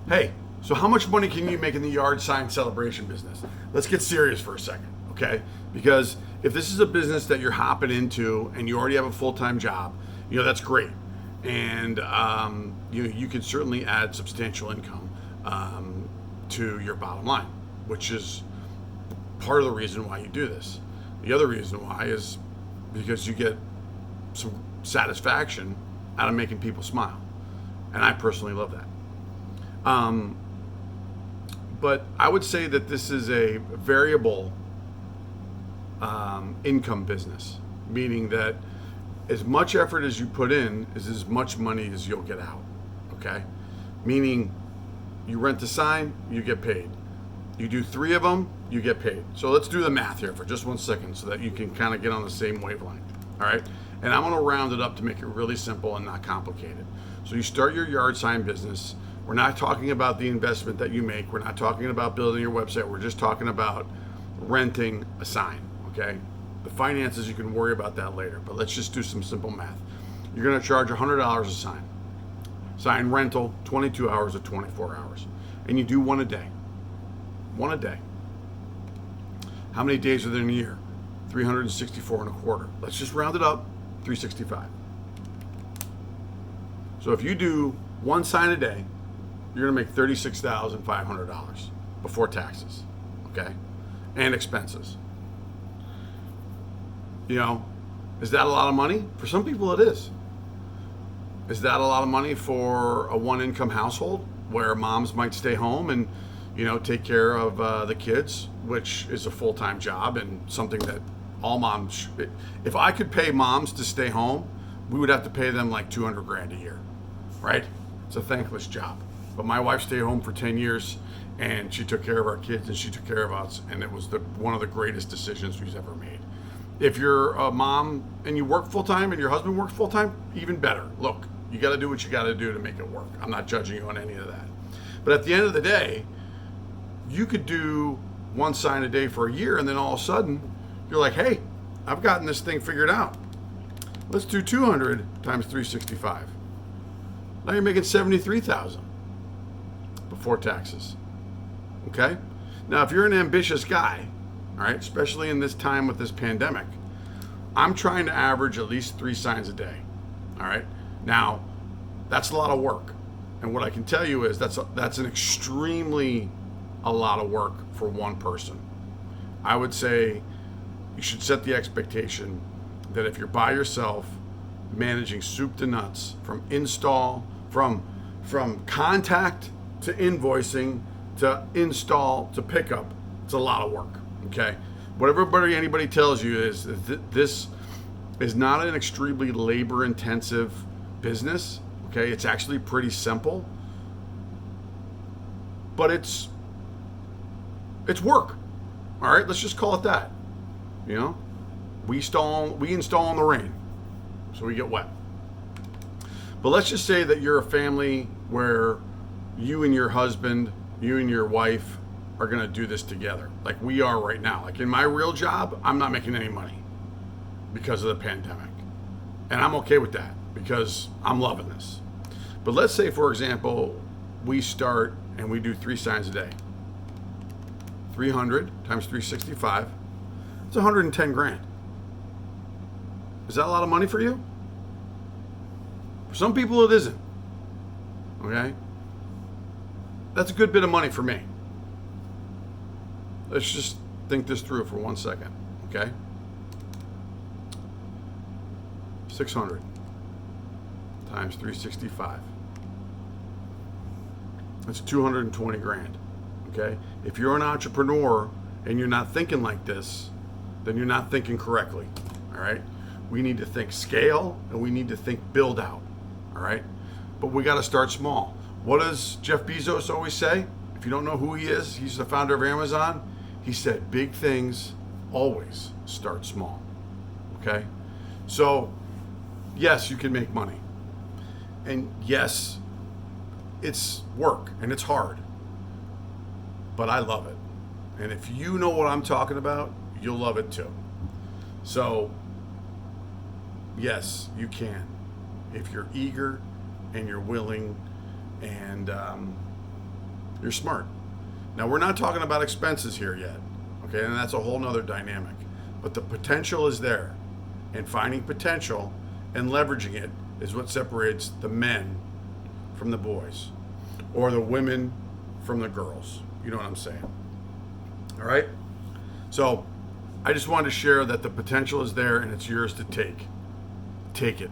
Hey, so how much money can you make in the yard sign celebration business? Let's get serious for a second, okay? Because if this is a business that you're hopping into and you already have a full-time job, that's great. And you can certainly add substantial income to your bottom line, which is part of the reason why you do this. The other reason why is because you get some satisfaction out of making people smile. And I personally love that. Um, but I would say that this is a variable income business, meaning that as much effort as you put in is as much money as you'll get out. Okay? Meaning you rent a sign, you get paid. You do 3 of them, you get paid. So let's do the math here for just 1 second so that you can kind of get on the same wavelength. All right? And I'm going to round it up to make it really simple and not complicated. So you start your yard sign business. We're not talking about the investment that you make. We're not talking about building your website. We're just talking about renting a sign, okay? The finances, you can worry about that later, but let's just do some simple math. You're going to charge $100 a sign. Sign rental, 22 hours or 24 hours. And you do one a day. One a day. How many days are there in a year? 364 and a quarter. Let's just round it up, 365. So if you do one sign a day, you're going to make $36,500 before taxes, okay? And expenses. Is that a lot of money? For some people it is. Is that a lot of money for a one-income household where moms might stay home and, take care of the kids, which is a full-time job and something that all moms, if I could pay moms to stay home, we would have to pay them like 200 grand a year, right? It's a thankless job. But my wife stayed home for 10 years and she took care of our kids and she took care of us. And it was one of the greatest decisions we've ever made. If you're a mom and you work full time and your husband works full time, even better. Look, you got to do what you got to do to make it work. I'm not judging you on any of that. But at the end of the day, you could do one sign a day for a year and then all of a sudden you're like, hey, I've gotten this thing figured out. Let's do 200 times 365. Now you're making 73,000 before taxes. Okay? Now, if you're an ambitious guy, all right, especially in this time with this pandemic, I'm trying to average at least 3 signs a day. All right? Now, that's a lot of work. And what I can tell you is that's an extremely a lot of work for one person. I would say you should set the expectation that if you're by yourself, managing soup to nuts, from install, from contact to invoicing to install to pickup, it's a lot of work. Okay, what anybody tells you is that this is not an extremely labor-intensive business. Okay, it's actually pretty simple, but it's work. All right, let's just call it that. We install in the rain, so we get wet. But let's just say that you're a family where you and your husband, you and your wife are going to do this together, like we are right now. Like in my real job, I'm not making any money because of the pandemic. And I'm okay with that because I'm loving this. But let's say, for example, we start and we do 3 signs a day. 300 times 365, it's 110 grand. Is that a lot of money for you? For some people it isn't. Okay? That's a good bit of money for me. Let's just think this through for 1 second. Okay? 600 times 365. That's 220 grand. Okay? If you're an entrepreneur and you're not thinking like this, then you're not thinking correctly. All right? We need to think scale and we need to think build out. All right? But we got to start small. What does Jeff Bezos always say? If you don't know who he is, he's the founder of Amazon. He said, big things always start small. Okay? So, yes, you can make money. And yes, it's work and it's hard. But I love it. And if you know what I'm talking about, you'll love it too. So, yes, you can. If you're eager and you're willing and you're smart. Now, we're not talking about expenses here yet, okay? And that's a whole nother dynamic. But the potential is there. And finding potential and leveraging it is what separates the men from the boys, or the women from the girls. You know what I'm saying? All right? So I just wanted to share that the potential is there and it's yours to take. Take it.